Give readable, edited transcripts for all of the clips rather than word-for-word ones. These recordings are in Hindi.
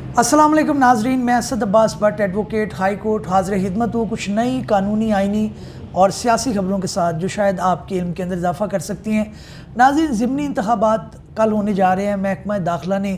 अस्सलाम वालेकुम नाजरीन, मैं Asad Abbas Bhatt advocate high court हाज़िर खिदमत हूँ कुछ नई कानूनी, आइनी और सियासी खबरों के साथ जो शायद आपके इल्म के अंदर इजाफ़ा कर सकती हैं। नाज़रीन, ज़िमनी इंतखाबात कल होने जा रहे हैं। महकमा दाखिला ने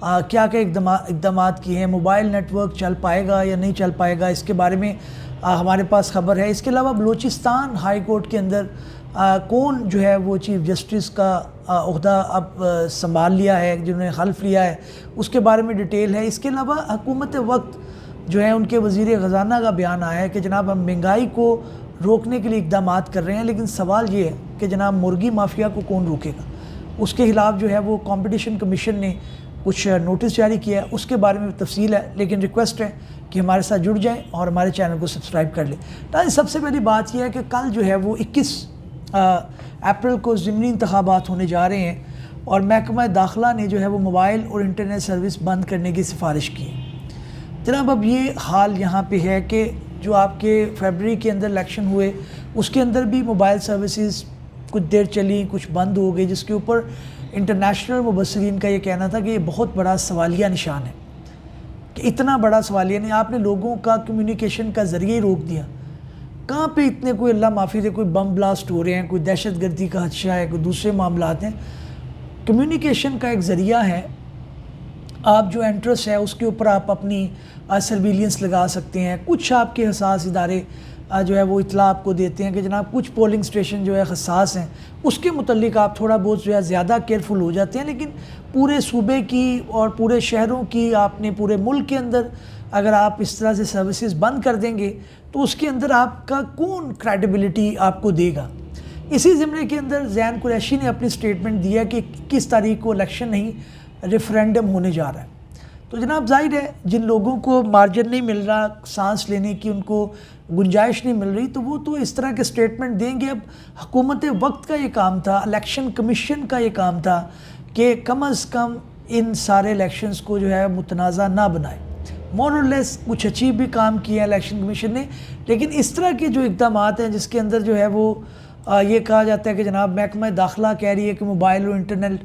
क्या क्या इक़दाम किए हैं, मोबाइल नेटवर्क चल पाएगा या नहीं चल पाएगा, इसके बारे में हमारे पास खबर है। इसके अलावा बलूचिस्तान हाई कोर्ट के अंदर कौन जो है वो चीफ़ जस्टिस का ओहदा अब संभाल लिया है, जिन्होंने हल्फ लिया है, उसके बारे में डिटेल है। इसके अलावा हुकूमत वक्त जो है उनके वज़ीर ख़जाना का बयान आया है कि जनाब हम महंगाई को रोकने के लिए इक़दाम कर रहे हैं, लेकिन सवाल ये है कि जनाब मुर्गी माफिया को कौन रोकेगा। उसके ख़िलाफ़ जो है वो कंपटीशन कमीशन ने कुछ नोटिस जारी किया है, उसके बारे में तफसील है, लेकिन रिक्वेस्ट है कि हमारे साथ जुड़ जाएँ और हमारे चैनल को सब्सक्राइब कर लें। तो सबसे पहली बात यह है कि कल जो है वो 21 अप्रैल को ज़िमनी इंतखाबात होने जा रहे हैं और महकमा दाखिला ने जो है वो मोबाइल और इंटरनेट सर्विस बंद करने की सिफारिश की है। जनाब अब ये हाल यहाँ पे है कि जो आपके फरवरी के अंदर इलेक्शन हुए उसके अंदर भी मोबाइल सर्विसेज कुछ देर चली, कुछ बंद हो गई, जिसके ऊपर इंटरनेशनल मुबसरीन का ये कहना था कि ये बहुत बड़ा सवालिया निशान है कि इतना बड़ा सवालिया नहीं, आपने लोगों का कम्युनिकेशन का ज़रिए ही रोक दिया। कहाँ पे इतने कोई अल्लाह माफ़ी दे कोई बम ब्लास्ट हो रहे हैं, कोई दहशत गर्दी का खदशा है, कोई दूसरे मामलात हैं। कम्युनिकेशन का एक ज़रिया है, आप जो इंटरेस्ट है उसके ऊपर आप अपनी सर्विलियंस लगा सकते हैं। कुछ आपके हसास इदारे जो है वो इतला आपको देते हैं कि जनाब कुछ पोलिंग स्टेशन जो है हसास हैं, उसके मुतल्लिक आप थोड़ा बहुत जो है ज़्यादा केयरफुल हो जाते हैं। लेकिन पूरे सूबे की और पूरे शहरों की, आपने पूरे मुल्क के अंदर अगर आप इस तरह से सर्विसेज बंद कर देंगे तो उसके अंदर आपका कौन क्रेडिबिलिटी आपको देगा। इसी ज़िम्मे के अंदर ज़ैन कुरैशी ने अपनी स्टेटमेंट दिया कि 21 तारीख को इलेक्शन नहीं रेफरेंडम होने जा रहा है। तो जनाब जाहिर है जिन लोगों को मार्जिन नहीं मिल रहा, सांस लेने की उनको गुंजाइश नहीं मिल रही, तो वो तो इस तरह के स्टेटमेंट देंगे। अब हुकूमत वक्त का ये काम था, इलेक्शन कमीशन का ये काम था कि कम अज़ कम इन सारे इलेक्शंस को जो है मुतनाज़ा ना बनाए। मोर और लेस कुछ अचीव भी काम किया इलेक्शन कमीशन ने, लेकिन इस तरह के जो इक़दाम हैं जिसके अंदर जो है वो ये कहा जाता है कि जनाब महकमा दाखिला कह रही है कि मोबाइल और इंटरनेट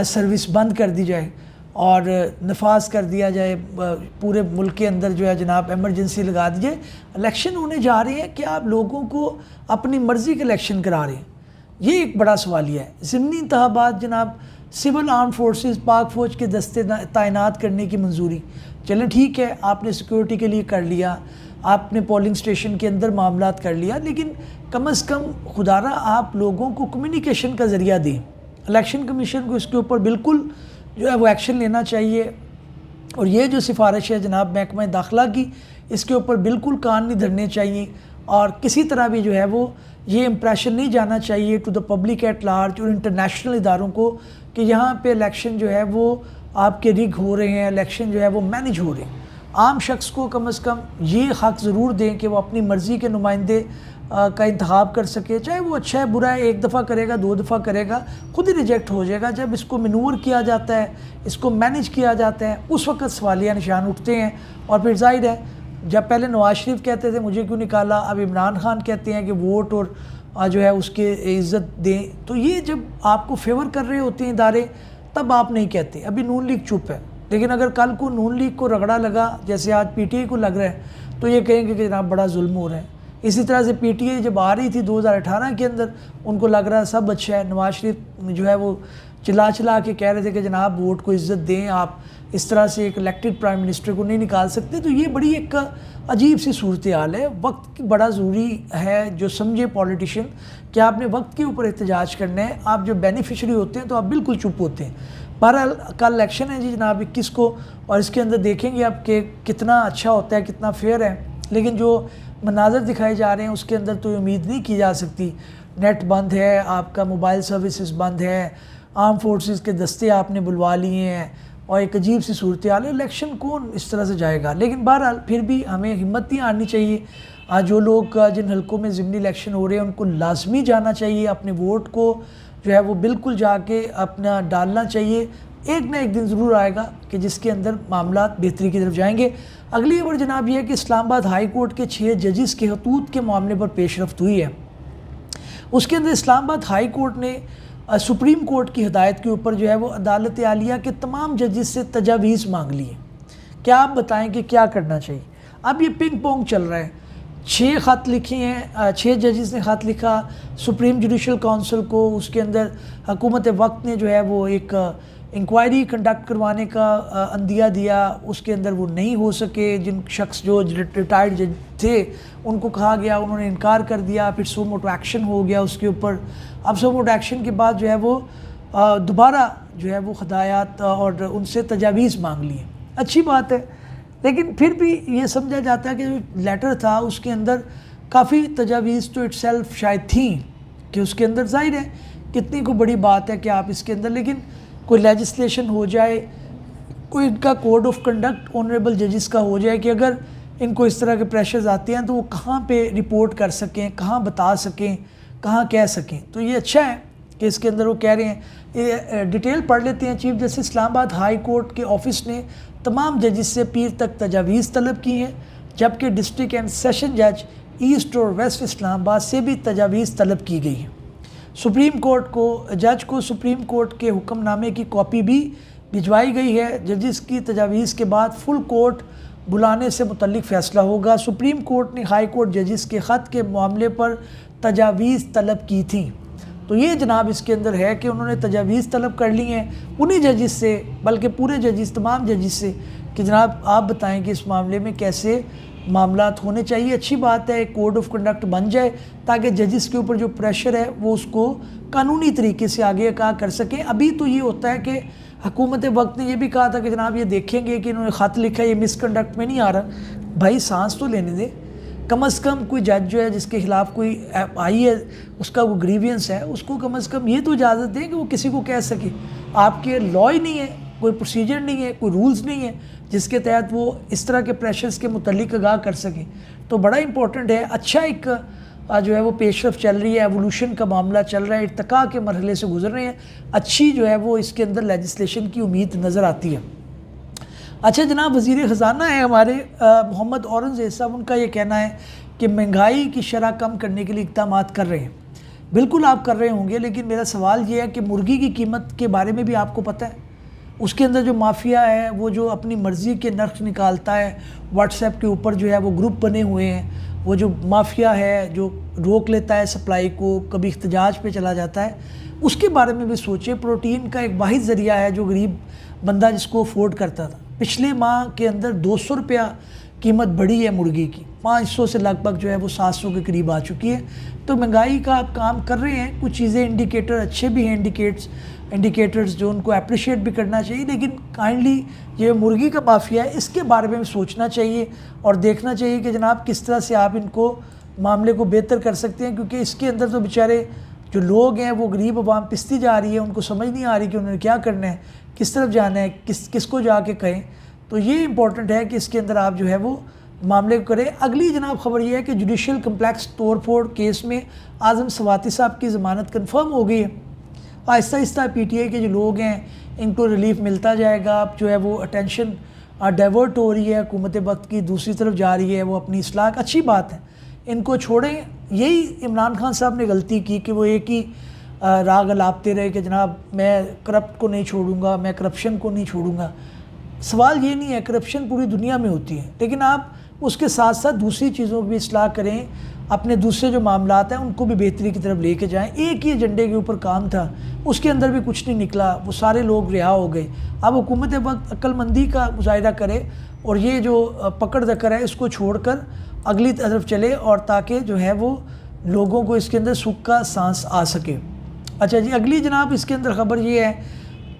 सर्विस बंद कर दी जाए और नफाज कर दिया जाए, पूरे मुल्क के अंदर जो है जनाब एमरजेंसी लगा दी जाए। इलेक्शन होने जा रहे हैं कि आप लोगों को अपनी मर्ज़ी के इलेक्शन करा रहे हैं, ये एक बड़ा सवालिया है। ज़िमनी इंतखाबात जनाब सिविल आर्म फोर्सेस पाक फ़ौज के दस्ते तैनात करने की मंजूरी, चलें ठीक है, आपने सिक्योरिटी के लिए कर लिया, आपने पोलिंग स्टेशन के अंदर मामलात कर लिया, लेकिन कम अज़ कम खुदारा आप लोगों को कम्युनिकेशन का ज़रिया दें। इलेक्शन कमीशन को इसके ऊपर बिल्कुल जो है वो एक्शन लेना चाहिए और ये जो सिफारिश है जनाब महकमा दाखिला की, इसके ऊपर बिल्कुल कान नहीं धरने चाहिए और किसी तरह भी जो है वो ये इम्प्रेशन नहीं जाना चाहिए to the public at large और इंटरनेशनल इदारों को कि यहाँ पे इलेक्शन जो है वो आपके रिग हो रहे हैं, इलेक्शन जो है वो मैनेज हो रहे हैं। आम शख्स को कम अज़ कम ये हक़ ज़रूर दें कि वो अपनी मर्ज़ी के नुमाइंदे का इंतखाब कर सके, चाहे वो अच्छा है बुरा है, एक दफ़ा करेगा, 2 दफ़ा करेगा, खुद ही रिजेक्ट हो जाएगा। जब इसको मनूवर किया जाता है, इसको मैनेज किया जाता है, उस वक़्त सवालिया निशान उठते हैं। और फिर जाहिर है जब पहले नवाज शरीफ कहते थे मुझे क्यों निकाला, अब इमरान खान कहते हैं कि वोट और जो है उसके इज़्ज़त दें। तो ये जब आपको फेवर कर रहे होते हैं इदारे तब आप नहीं कहते। अभी नून लीग चुप है, लेकिन अगर कल को नून लीग को रगड़ा लगा जैसे आज पीटीआई को लग रहा है तो ये कहेंगे कि जनाब बड़ा जुल्म हो रहा है। इसी तरह से पीटीआई जब आ रही थी 2018 के अंदर, उनको लग रहा है सब अच्छा है, नवाज शरीफ जो है वो चिल्ला चिल्ला के कह रहे थे कि जनाब वोट को इज़्ज़त दें, आप इस तरह से एक इलेक्टेड प्राइम मिनिस्टर को नहीं निकाल सकते। तो ये बड़ी एक अजीब सी सूरत हाल है। वक्त की बड़ा ज़रूरी है जो समझे पॉलिटिशियन कि आपने वक्त के ऊपर एहतजाज करना है। आप जो बेनिफिशरी होते हैं तो आप बिल्कुल चुप होते हैं। बहरहाल कल इलेक्शन है जी जनाब 21 को, और इसके अंदर देखेंगे आप कि कितना अच्छा होता है, कितना फेयर है। लेकिन जो मनाज़र दिखाए जा रहे हैं उसके अंदर तो उम्मीद नहीं की जा सकती। नेट बंद है, आपका मोबाइल सर्विसेज बंद है, आर्म फोर्सेस के दस्ते आपने बुलवा लिए हैं और एक अजीब सी सूरत हाल है। इलेक्शन कौन इस तरह से जाएगा। लेकिन बहरहाल फिर भी हमें हिम्मत नहीं हारनी चाहिए। जो लोग जिन हलकों में ज़िमनी इलेक्शन हो रहे हैं उनको लाजमी जाना चाहिए, अपने वोट को जो है वो बिल्कुल जाके अपना डालना चाहिए। एक ना एक दिन ज़रूर आएगा कि जिसके अंदर मामलात बेहतरी की तरफ जाएंगे। अगली खबर जनाब यह है कि इस्लामाबाद हाई कोर्ट के 6 जजेस के हतूत के मामले पर पेशरफ्त हुई है। उसके अंदर इस्लामाबाद हाई कोर्ट ने सुप्रीम कोर्ट की हिदायत के ऊपर जो है वो अदालत आलिया के तमाम जजेस से तजावीज़ मांग ली है क्या आप बताएं कि क्या करना चाहिए। अब ये पिंग पोंग चल रहा है, 6 ख़त लिखे हैं, 6 जजेस ने ख़त लिखा सुप्रीम जुडिशल काउंसिल को, उसके अंदर हुकूमत वक्त ने जो है वो एक इंक्वायरी कंडक्ट करवाने का अंदिया दिया, उसके अंदर वो नहीं हो सके। जिन शख्स जो रिटायर्ड जज थे उनको कहा गया, उन्होंने इनकार कर दिया, फिर सो मोटो एक्शन हो गया उसके ऊपर। अब सो मोटो एक्शन के बाद जो है वो दोबारा जो है वो हदायत और उनसे तजावीज़ मांग ली। अच्छी बात है, लेकिन फिर भी ये समझा जाता है कि जो लेटर था उसके अंदर काफ़ी तजावीज़ तो इटसेल्फ शायद थी, कि उसके अंदर ज़ाहिर है कितनी को बड़ी बात है कि आप इसके अंदर, लेकिन कोई लेजिस्लेशन हो जाए, कोई इनका कोड ऑफ कंडक्ट ऑनरेबल जजेस का हो जाए कि अगर इनको इस तरह के प्रेशर्स आते हैं तो वो कहाँ पे रिपोर्ट कर सकें, कहाँ बता सकें, कहाँ कह सकें। तो ये अच्छा है कि इसके अंदर वो कह रहे हैं। ये डिटेल पढ़ लेते हैं। Chief justice Islamabad high court के ऑफिस ने तमाम जजेस से पीर तक तजावीज़ तलब की हैं, जबकि डिस्ट्रिक्ट एंड सेशन जज ईस्ट और वेस्ट इस्लामाबाद से भी तजावीज़ तलब की गई है। सुप्रीम कोर्ट को जज को सुप्रीम कोर्ट के हुक्मनामे की कॉपी भी भिजवाई गई है। जजेस की तजावीज़ के बाद फुल कोर्ट बुलाने से मुतल्लिक फ़ैसला होगा। सुप्रीम कोर्ट ने हाई कोर्ट जजेस के ख़त के मामले पर तजावीज़ तलब की थी। तो ये जनाब इसके अंदर है कि उन्होंने तजावीज़ तलब कर ली हैं उन्हीं जजेस से, बल्कि पूरे जजेस, तमाम जजेस से, कि जनाब आप बताएं कि इस मामले में कैसे मामलात होने चाहिए। अच्छी बात है, कोड ऑफ कंडक्ट बन जाए ताकि जजेस के ऊपर जो प्रेशर है वो उसको कानूनी तरीके से आगे का कर सकें। अभी तो ये होता है कि हुकूमत वक्त ने ये भी कहा था कि जनाब ये देखेंगे कि इन्होंने ख़त लिखा है, ये मिसकंडक्ट में नहीं आ रहा। भाई सांस तो लेने दें, कम से कम कोई जज जो है जिसके ख़िलाफ़ कोई आई है, उसका वो ग्रीवियंस है, उसको कम से कम ये तो इजाज़त दें कि वो किसी को कह सके। आपके लॉ ही नहीं है, कोई प्रोसीजर नहीं है, कोई रूल्स नहीं है जिसके तहत वो इस तरह के प्रेशर्स के मुतल्लिक आगाह कर सकें। तो बड़ा इंपॉर्टेंट है। अच्छा एक जो है वो पेशरफ चल रही है, एवोल्यूशन का मामला चल रहा है, इर्तिका के मरहले से गुजर रहे हैं। अच्छी जो है वो इसके अंदर लेजिस्लेशन की उम्मीद नज़र आती है। अच्छा जनाब, वज़ीर ख़जाना है हमारे मोहम्मद औरंगज़ेब साहब, उनका ये कहना है कि महंगाई की शरह कम करने के लिए इक़दाम कर रहे हैं। बिल्कुल आप कर रहे होंगे, लेकिन मेरा सवाल ये है कि मुर्गी की कीमत के बारे में भी आपको पता है? उसके अंदर जो माफिया है वो जो अपनी मर्ज़ी के नर्ख निकालता है, व्हाट्सएप के ऊपर जो है वो ग्रुप बने हुए हैं, वो जो माफिया है जो रोक लेता है सप्लाई को, कभी इख्तिजाज पे चला जाता है, उसके बारे में भी सोचे। प्रोटीन का एक वाहिद ज़रिया है जो गरीब बंदा जिसको अफोर्ड करता था। पिछले माह के अंदर 200 रुपया कीमत बढ़ी है मुर्गी की, 500 से लगभग जो है वो 700 के करीब आ चुकी है। तो महंगाई का आप काम कर रहे हैं, कुछ चीज़ें इंडिकेटर अच्छे भी हैं, इंडिकेटर्स जो उनको अप्रिशिएट भी करना चाहिए, लेकिन काइंडली ये मुर्गी का माफिया है इसके बारे में सोचना चाहिए और देखना चाहिए कि जनाब किस तरह से आप इनको मामले को बेहतर कर सकते हैं। क्योंकि इसके अंदर तो बेचारे जो लोग हैं वो गरीब अवाम पिसती जा रही है, उनको समझ नहीं आ रही कि उन्होंने क्या करना है, किस तरफ जाना है, किसको जाके कहें। तो ये इंपॉर्टेंट है कि इसके अंदर आप जो है वो मामले को करें। अगली जनाब खबर ये है कि जुडिशल कम्प्लेक्स तोड़ फोड़ केस में आज़म सवाती साहब की ज़मानत कन्फर्म हो गई है। आहिस्ता आहिस्ता PTI के जो लोग हैं इनको रिलीफ मिलता जाएगा। अब जो है वो अटेंशन डाइवर्ट हो रही है, हुकूमत वक्त की दूसरी तरफ जा रही है, वो अपनी इस्लाह, अच्छी बात है, इनको छोड़ें। यही इमरान खान साहब ने गलती की कि वो एक ही राग अलापते रहे कि जनाब मैं करप्ट को नहीं छोड़ूंगा, मैं करप्शन को नहीं छोड़ूंगा। सवाल ये नहीं है, करप्शन पूरी दुनिया में होती है, लेकिन आप उसके साथ साथ दूसरी चीज़ों की भी इस्लाह करें, अपने दूसरे जो मामलात हैं उनको भी बेहतरी की तरफ लेके जाएं। एक ही एजेंडे के ऊपर काम था, उसके अंदर भी कुछ नहीं निकला, वो सारे लोग रिहा हो गए। अब हुकूमत वक्त अक्लमंदी का मुजाहिदा करे और ये जो पकड़ दकर है इसको छोड़कर अगली तरफ चले, और ताकि जो है वो लोगों को इसके अंदर सुख का सांस आ सके। अच्छा जी, अगली जनाब इसके अंदर ख़बर ये है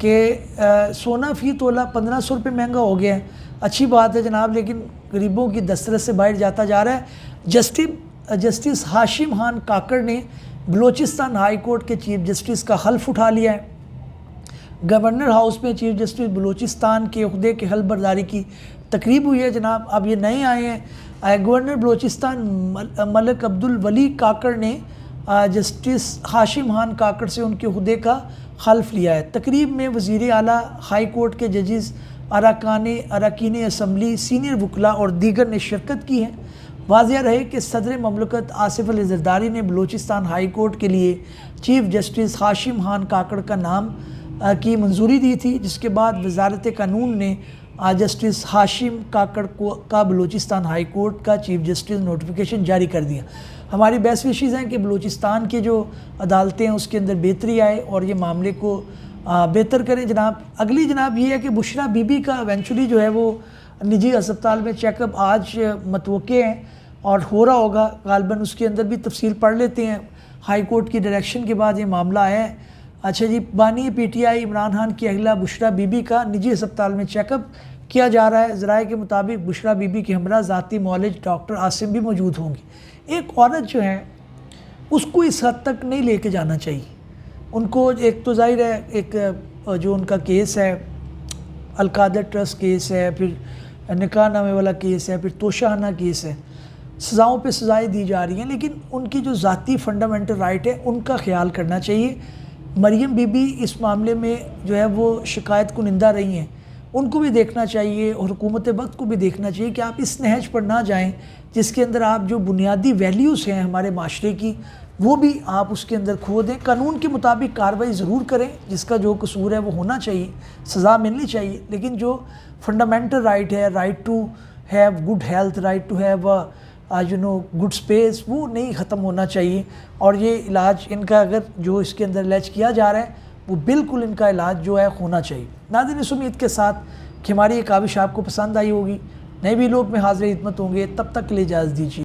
कि सोना फ़ी तोला 1500 रुपये महंगा हो गया है। अच्छी बात है जनाब, लेकिन गरीबों की दस्तरस से बाहर जाता जा रहा है। जस्टिस हाशिम खान काकड़ ने बलोचिस्तान हाई कोर्ट के चीफ जस्टिस का हल्फ उठा लिया है। गवर्नर हाउस में चीफ जस्टिस बलोचिस्तान के उहदे के हल्फ बर्दारी की तकरीब हुई है जनाब। अब ये नए आए हैं। गवर्नर बलोचिस्तान मलिक अब्दुल वली काकड़ ने जस्टिस हाशिम खान काकड़ से उनके उहदे का हल्फ लिया है। तकरीब में वज़ीर आला हाई कोर्ट के जजेस, अरकान असम्बली, सीनियर वकला और दीगर ने शिरकत की है। वाज़िया रहे कि सदर ममलकत आसिफ अली ज़रदारी ने बलोचिस्तान हाई कोर्ट के लिए चीफ जस्टिस हाशिम खान काकड़ का नाम की मंजूरी दी थी, जिसके बाद वजारत कानून ने जस्टिस हाशिम काकड़ का बलूचिस्तान हाई कोर्ट का चीफ जस्टिस नोटिफिकेशन जारी कर दिया। हमारी बेस्ट विशेज़ हैं कि बलूचिस्तान के जो अदालतें हैं उसके अंदर बेहतरी आए और ये मामले को बेहतर करें जनाब। अगली जनाब ये है कि बुशरा बीबी का इवेंचुअली जो है वो निजी अस्पताल में चेकअप आज मतवक्के हैं और हो रहा होगा गालबन। उसके अंदर भी तफसील पढ़ लेते हैं। हाई कोर्ट की डायरेक्शन के बाद ये मामला है। अच्छा जी, बानी पीटीआई इमरान खान की अहिला बुशरा बीबी का निजी अस्पताल में चेकअप किया जा रहा है। ज़राए के मुताबिक बुशरा बीबी के हमरा ज़ाती मौलिज डॉक्टर आसिम भी मौजूद होंगे। एक औरत जो है उसको इस हद तक नहीं लेके जाना चाहिए। उनको एक तो जाहिर है एक जो उनका केस है अलकादर ट्रस्ट केस है, फिर निकाह नामे वाला केस है, फिर तोशाहाना केस है, सज़ाओं पे सज़ाएँ दी जा रही हैं, लेकिन उनकी जो ज़ाती फंडामेंटल राइट है उनका ख्याल करना चाहिए। मरियम बीबी इस मामले में जो है वो शिकायत कुनिंदा रही हैं, उनको भी देखना चाहिए और हुकूमत वक्त को भी देखना चाहिए कि आप इस नहज पर ना जाएं जिसके अंदर आप जो बुनियादी वैल्यूज़ हैं हमारे माशरे की वो भी आप उसके अंदर खो दें। कानून के मुताबिक कार्रवाई ज़रूर करें, जिसका जो कसूर है वो होना चाहिए, सज़ा मिलनी चाहिए, लेकिन जो फंडामेंटल राइट है, right to have good health, right to have good space, वो नहीं ख़त्म होना चाहिए। और ये इलाज इनका अगर जो इसके अंदर इलाज किया जा रहा है वो बिल्कुल इनका इलाज जो है होना चाहिए। नाज़रीन, इस उम्मीद के साथ कि हमारी ये काविश आपको पसंद आई होगी। नए भी लोग में हाज़िर खिदमत होंगे, तब तक के लिए इजाज़त दीजिए।